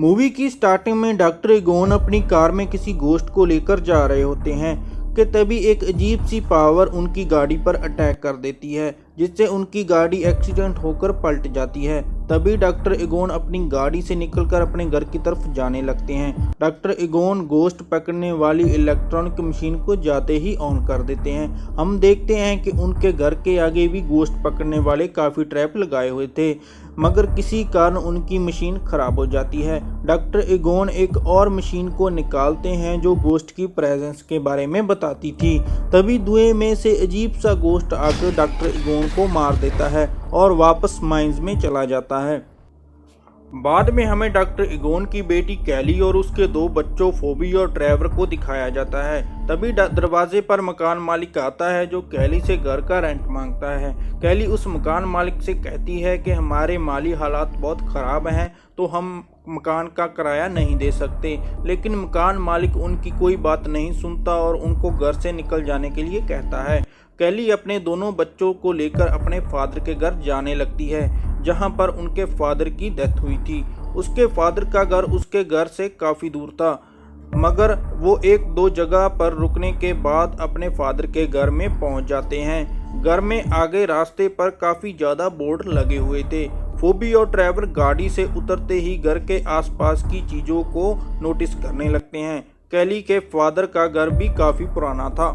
Movie की starting में doctor इगोन अपनी कार में किसी गोश्त को लेकर जा रहे होते हैं कि तभी एक अजीब सी पावर उनकी गाड़ी पर अटैक कर देती है, जिससे उनकी गाड़ी एक्सीडेंट होकर पलट जाती है। तभी डॉक्टर इगोन अपनी गाड़ी से निकलकर अपने घर की तरफ जाने लगते हैं। डॉक्टर इगोन गोश्त पकड़ने वाली इलेक्ट्रॉनिक मशीन को जाते ही ऑन कर देते हैं। हम देखते हैं कि उनके घर के आगे भी गोश्त पकड़ने वाले काफ़ी ट्रैप लगाए हुए थे, मगर किसी कारण उनकी मशीन खराब हो जाती है। डॉक्टर इगोन एक और मशीन को निकालते हैं जो गोश्त की प्रेजेंस के बारे में बताती थी। तभी धुएं में से अजीब सा गोश्त आकर डॉक्टर इगोन को मार देता है और वापस माइंस में चला जाता है। बाद में हमें डॉक्टर इगोन की बेटी कैली और उसके दो बच्चों फोबी और ट्रेवर को दिखाया जाता है। तभी दरवाजे पर मकान मालिक आता है जो कैली से घर का रेंट मांगता है। कैली उस मकान मालिक से कहती है कि हमारे माली हालात बहुत ख़राब हैं तो हम मकान का किराया नहीं दे सकते, लेकिन मकान मालिक उनकी कोई बात नहीं सुनता और उनको घर से निकल जाने के लिए कहता है। कैली अपने दोनों बच्चों को लेकर अपने फादर के घर जाने लगती है, जहां पर उनके फादर की डेथ हुई थी। उसके फादर का घर उसके घर से काफ़ी दूर था, मगर वो एक दो जगह पर रुकने के बाद अपने फादर के घर में पहुंच जाते हैं। घर में आगे रास्ते पर काफ़ी ज़्यादा बोर्ड लगे हुए थे। फोबी और ट्रेवर गाड़ी से उतरते ही घर के आसपास की चीज़ों को नोटिस करने लगते हैं। कैली के फादर का घर भी काफ़ी पुराना था।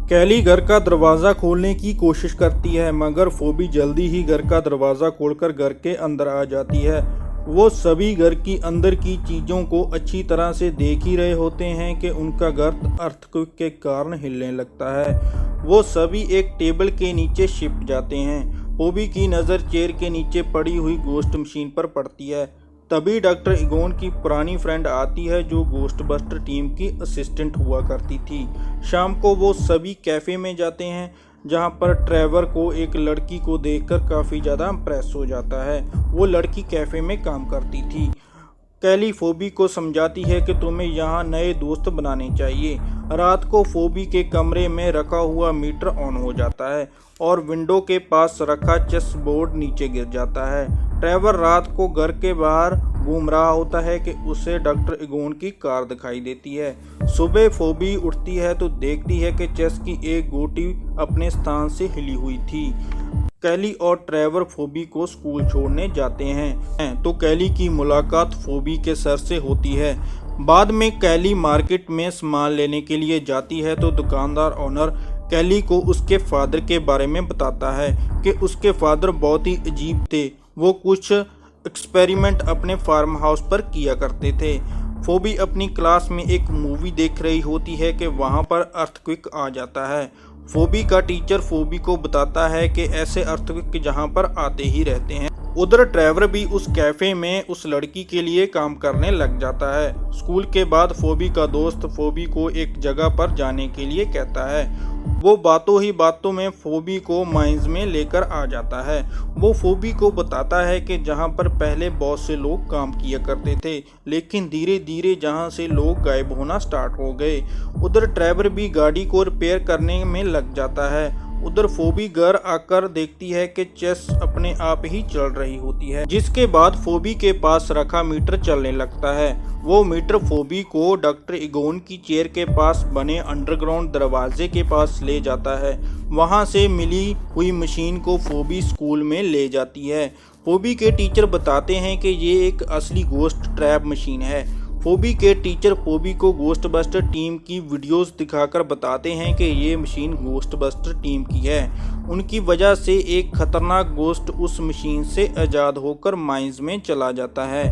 कैली घर का दरवाज़ा खोलने की कोशिश करती है, मगर फोबी जल्दी ही घर का दरवाज़ा खोलकर घर के अंदर आ जाती है। वो सभी घर की अंदर की चीज़ों को अच्छी तरह से देख ही रहे होते हैं कि उनका घर अर्थक्वेक के कारण हिलने लगता है। वो सभी एक टेबल के नीचे छिप जाते हैं। फोबी की नज़र चेयर के नीचे पड़ी हुई गोश्त मशीन पर पड़ती है। तभी डॉक्टर इगोन की पुरानी फ्रेंड आती है जो गोस्टबस्टर टीम की असिस्टेंट हुआ करती थी। शाम को वो सभी कैफ़े में जाते हैं, जहां पर ट्रेवर को एक लड़की को देखकर काफ़ी ज़्यादा इम्प्रेस हो जाता है। वो लड़की कैफ़े में काम करती थी। कैली फोबी को समझाती है कि तुम्हें यहाँ नए दोस्त बनाने चाहिए। रात को फोबी के कमरे में रखा हुआ मीटर ऑन हो जाता है और विंडो के पास रखा चेस बोर्ड नीचे गिर जाता है। ट्रेवर रात को घर के बाहर घूम रहा होता है कि उसे डॉक्टर इगोन की कार दिखाई देती है। सुबह फोबी उठती है तो देखती है कि चेस की एक गोटी अपने स्थान से हिली हुई थी। कैली और ट्रेवर फोबी को स्कूल छोड़ने जाते हैं तो कैली की मुलाकात फोबी के सर से होती है। बाद में कैली मार्केट में सामान लेने के लिए जाती है तो दुकानदार ओनर कैली को उसके फादर के बारे में बताता है कि उसके फादर बहुत ही अजीब थे। वो कुछ एक्सपेरिमेंट अपने फार्म हाउस पर किया करते थे। फोबी अपनी क्लास में एक मूवी देख रही होती है कि वहाँ पर अर्थक्वेक आ जाता है। फोबी का टीचर फोबी को बताता है कि ऐसे अर्थक्वेक जहाँ पर आते ही रहते हैं। उधर ट्रेवर भी उस कैफ़े में उस लड़की के लिए काम करने लग जाता है। स्कूल के बाद फोबी का दोस्त फोबी को एक जगह पर जाने के लिए कहता है। वो बातों ही बातों में फोबी को माइंस में लेकर आ जाता है। वो फोबी को बताता है कि जहाँ पर पहले बहुत से लोग काम किया करते थे, लेकिन धीरे धीरे जहाँ से लोग गायब होना स्टार्ट हो गए। उधर ट्रेवर भी गाड़ी को रिपेयर करने में लग जाता है। उधर फोबी घर आकर देखती है कि चेस अपने आप ही चल रही होती है, जिसके बाद फोबी के पास रखा मीटर चलने लगता है। वो मीटर फोबी को डॉक्टर इगोन की चेयर के पास बने अंडरग्राउंड दरवाजे के पास ले जाता है। वहां से मिली हुई मशीन को फोबी स्कूल में ले जाती है। फोबी के टीचर बताते हैं कि ये एक असली गोश्त ट्रैप मशीन है। फोबी के टीचर फोबी को गोस्टबस्टर टीम की वीडियोस दिखाकर बताते हैं कि ये मशीन गोस्टबस्टर टीम की है। उनकी वजह से एक खतरनाक गोश्त उस मशीन से आज़ाद होकर माइंस में चला जाता है।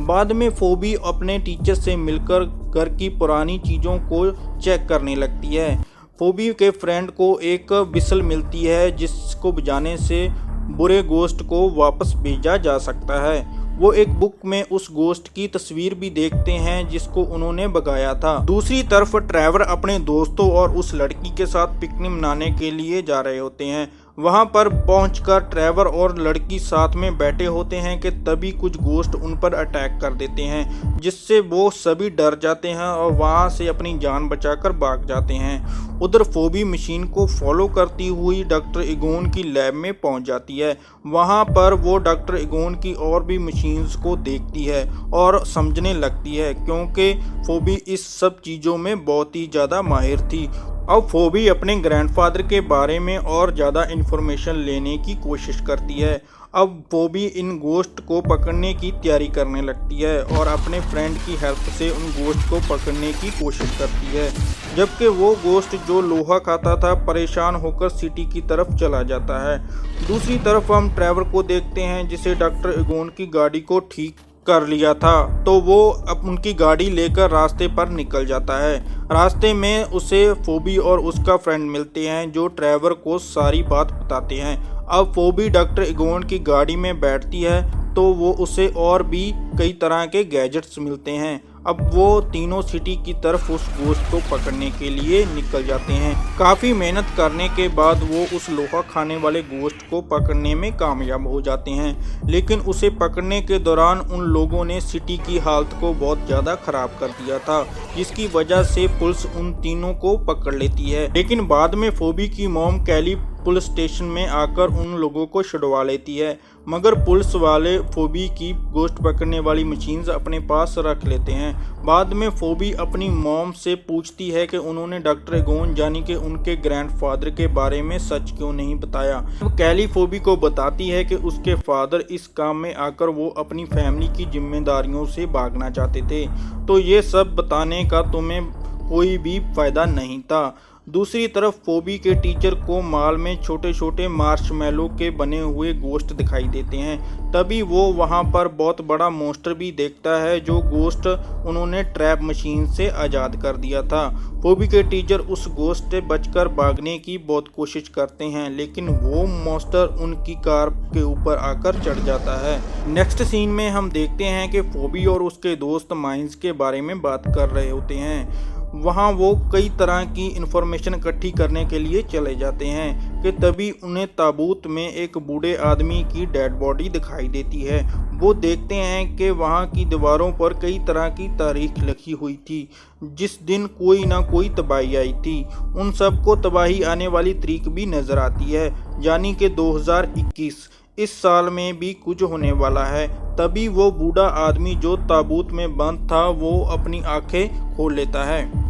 बाद में फोबी अपने टीचर से मिलकर घर की पुरानी चीज़ों को चेक करने लगती है। फोबी के फ्रेंड को एक विसल मिलती है जिसको बजाने से बुरे गोश्त को वापस भेजा जा सकता है। वो एक बुक में उस गोश्त की तस्वीर भी देखते हैं जिसको उन्होंने भगाया था। दूसरी तरफ ट्रेवर अपने दोस्तों और उस लड़की के साथ पिकनिक मनाने के लिए जा रहे होते हैं। वहां पर पहुंचकर ट्रेवर और लड़की साथ में बैठे होते हैं कि तभी कुछ गोस्ट उन पर अटैक कर देते हैं, जिससे वो सभी डर जाते हैं और वहां से अपनी जान बचाकर भाग जाते हैं। उधर फोबी मशीन को फॉलो करती हुई डॉक्टर इगोन की लैब में पहुंच जाती है। वहां पर वो डॉक्टर इगोन की और भी मशीन्स को देखती है और समझने लगती है, क्योंकि फोबी इस सब चीज़ों में बहुत ही ज़्यादा माहिर थी। अब फोबी अपने ग्रैंडफादर के बारे में और ज़्यादा इन्फॉर्मेशन लेने की कोशिश करती है। अब फोबी इन गोश्त को पकड़ने की तैयारी करने लगती है और अपने फ्रेंड की हेल्प से उन गोश्त को पकड़ने की कोशिश करती है, जबकि वो गोश्त जो लोहा खाता था परेशान होकर सिटी की तरफ चला जाता है। दूसरी तरफ हम ट्रेवर को देखते हैं, जिसे डॉक्टर इगोन की गाड़ी को ठीक कर लिया था, तो वो अब उनकी गाड़ी लेकर रास्ते पर निकल जाता है। रास्ते में उसे फोबी और उसका फ्रेंड मिलते हैं, जो ट्रेवर को सारी बात बताते हैं। अब फोबी डॉक्टर इगोन की गाड़ी में बैठती है तो वो उसे और भी कई तरह के गैजेट्स मिलते हैं। अब वो तीनों सिटी की तरफ उस गोश्त को पकड़ने के लिए निकल जाते हैं। काफ़ी मेहनत करने के बाद वो उस लोहा खाने वाले गोश्त को पकड़ने में कामयाब हो जाते हैं, लेकिन उसे पकड़ने के दौरान उन लोगों ने सिटी की हालत को बहुत ज़्यादा ख़राब कर दिया था, जिसकी वजह से पुलिस उन तीनों को पकड़ लेती है। लेकिन बाद में फोबी की मॉम कैली पुलिस स्टेशन में आकर उन लोगों को छुड़वा लेती है, मगर पुलिस वाले फोबी की गोश्त पकड़ने वाली मशीन्स अपने पास रख लेते हैं। बाद में फोबी अपनी मॉम से पूछती है कि उन्होंने डॉक्टर इगोन यानी कि उनके ग्रैंडफादर के बारे में सच क्यों नहीं बताया। अब कैली फोबी को बताती है कि उसके फादर इस काम में आकर वो अपनी फैमिली की जिम्मेदारियों से भागना चाहते थे, तो ये सब बताने का तुम्हें कोई भी फायदा नहीं था। दूसरी तरफ फोबी के टीचर को मॉल में छोटे छोटे मार्शमैलो के बने हुए गोश्त दिखाई देते हैं। तभी वो वहां पर बहुत बड़ा मॉन्स्टर भी देखता है, जो गोश्त उन्होंने ट्रैप मशीन से आज़ाद कर दिया था। फोबी के टीचर उस गोश्त से बचकर भागने की बहुत कोशिश करते हैं, लेकिन वो मॉन्स्टर उनकी कार के ऊपर आकर चढ़ जाता है। नेक्स्ट सीन में हम देखते हैं कि फोबी और उसके दोस्त माइंस के बारे में बात कर रहे होते हैं। वहाँ वो कई तरह की इन्फॉर्मेशन इकट्ठी करने के लिए चले जाते हैं कि तभी उन्हें ताबूत में एक बूढ़े आदमी की डेड बॉडी दिखाई देती है। वो देखते हैं कि वहाँ की दीवारों पर कई तरह की तारीख लिखी हुई थी, जिस दिन कोई ना कोई तबाही आई थी। उन सबको तबाही आने वाली तारीख भी नज़र आती है, यानी कि 2021। इस साल में भी कुछ होने वाला है। तभी वो बूढ़ा आदमी जो ताबूत में बंद था, वो अपनी आंखें खोल लेता है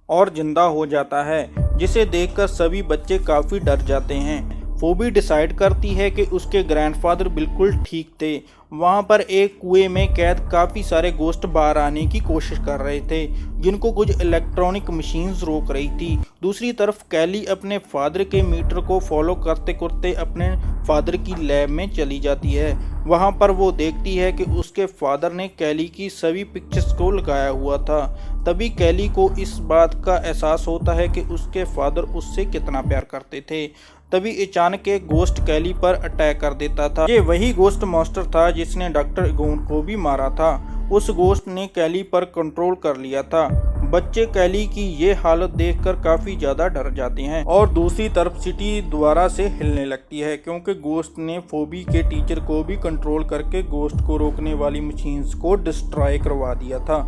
और जिंदा हो जाता है, जिसे देखकर सभी बच्चे काफ़ी डर जाते हैं। फोबी डिसाइड करती है कि उसके ग्रैंडफादर बिल्कुल ठीक थे। वहाँ पर एक कुएं में कैद काफ़ी सारे गोश्त बाहर आने की कोशिश कर रहे थे, जिनको कुछ इलेक्ट्रॉनिक मशीन्स रोक रही थी। दूसरी तरफ कैली अपने फादर के मीटर को फॉलो करते करते अपने फादर की लैब में चली जाती है। वहाँ पर वो देखती है कि उसके फादर ने कैली की सभी पिक्चर्स को लगाया हुआ था। तभी कैली को इस बात का एहसास होता है कि उसके फादर उससे कितना प्यार करते थे। तभी अचानक एक गोश्त कैली पर अटैक कर देता था। ये वही गोश्त मॉन्स्टर था जिसने डॉक्टर इगोन को भी मारा था। उस गोश्त ने कैली पर कंट्रोल कर लिया था। बच्चे कैली की ये हालत देखकर काफ़ी ज़्यादा डर जाते हैं और दूसरी तरफ सिटी दोबारा से हिलने लगती है, क्योंकि गोश्त ने फोबी के टीचर को भी कंट्रोल करके गोश्त को रोकने वाली मशीन्स को डिस्ट्रॉय करवा दिया था,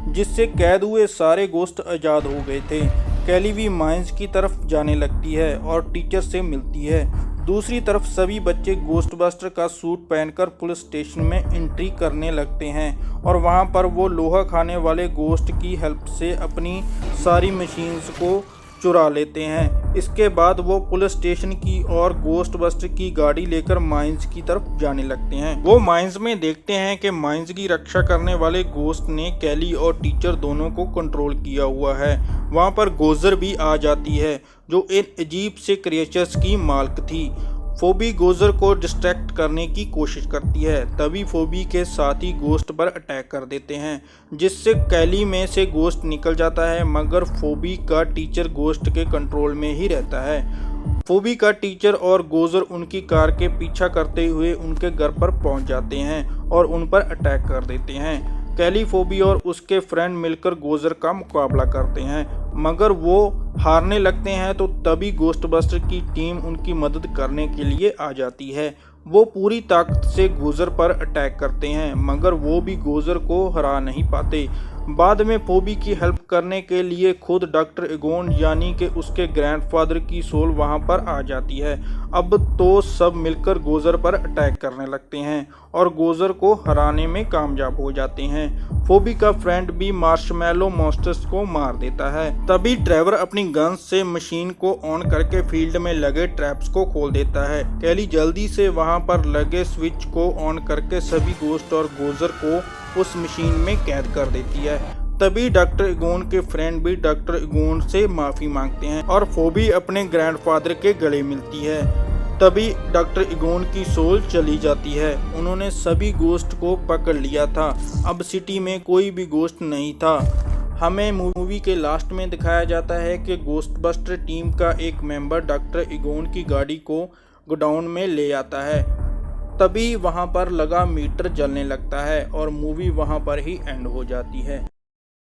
जिससे कैद हुए सारे गोश्त आज़ाद हो गए थे। कैली भी माइंस की तरफ जाने लगती है और टीचर से मिलती है। दूसरी तरफ सभी बच्चे गोस्टबस्टर का सूट पहनकर पुलिस स्टेशन में एंट्री करने लगते हैं और वहां पर वो लोहा खाने वाले गोश्त की हेल्प से अपनी सारी मशीन्स को चुरा लेते हैं। इसके बाद वो पुलिस स्टेशन की और गोस्टबस्टर की गाड़ी लेकर माइंस की तरफ जाने लगते हैं। वो माइंस में देखते हैं कि माइंस की रक्षा करने वाले गोश्त ने कैली और टीचर दोनों को कंट्रोल किया हुआ है। वहाँ पर गोजर भी आ जाती है, जो एक अजीब से क्रिएचर्स की मालिक थी। फोबी गोजर को डिस्ट्रैक्ट करने की कोशिश करती है। तभी फोबी के साथी गोश्त पर अटैक कर देते हैं, जिससे कैली में से गोश्त निकल जाता है, मगर फोबी का टीचर गोश्त के कंट्रोल में ही रहता है। फोबी का टीचर और गोजर उनकी कार के पीछा करते हुए उनके घर पर पहुंच जाते हैं और उन पर अटैक कर देते हैं। कैली, फोबी और उसके फ्रेंड मिलकर गोजर का मुकाबला करते हैं, मगर वो हारने लगते हैं तो तभी गोस्टबस्टर की टीम उनकी मदद करने के लिए आ जाती है। वो पूरी ताकत से गोजर पर अटैक करते हैं मगर वो भी गोजर को हरा नहीं पाते। बाद में फोबी की हेल्प करने के लिए खुद डॉक्टर इगोन यानी कि उसके ग्रैंडफादर की सोल वहां पर आ जाती है। अब तो सब मिलकर गोजर पर अटैक करने लगते हैं और गोजर को हराने में कामयाब हो जाते हैं। फोबी का फ्रेंड भी मार्शमैलो मॉन्स्टर्स को मार देता है। तभी ट्रेवर अपनी गन से मशीन को ऑन करके फील्ड में लगे ट्रैप्स को खोल देता है। कैली जल्दी से वहां पर लगे स्विच को ऑन करके सभी गोस्ट और गोजर को उस मशीन में कैद कर देती है। तभी डॉक्टर इगोन के फ्रेंड भी डॉक्टर इगोन से माफी मांगते हैं और फोबी अपने ग्रैंडफादर के गले मिलती है। तभी डॉक्टर इगोन की सोल चली जाती है। उन्होंने सभी गोस्ट को पकड़ लिया था। अब सिटी में कोई भी गोस्ट नहीं था। हमें मूवी के लास्ट में दिखाया जाता है कि गोस्टबस्टर टीम का एक मेंबर डॉक्टर इगोन की गाड़ी को गोडाउन में ले आता है। तभी वहां पर लगा मीटर जलने लगता है और मूवी वहां पर ही एंड हो जाती है।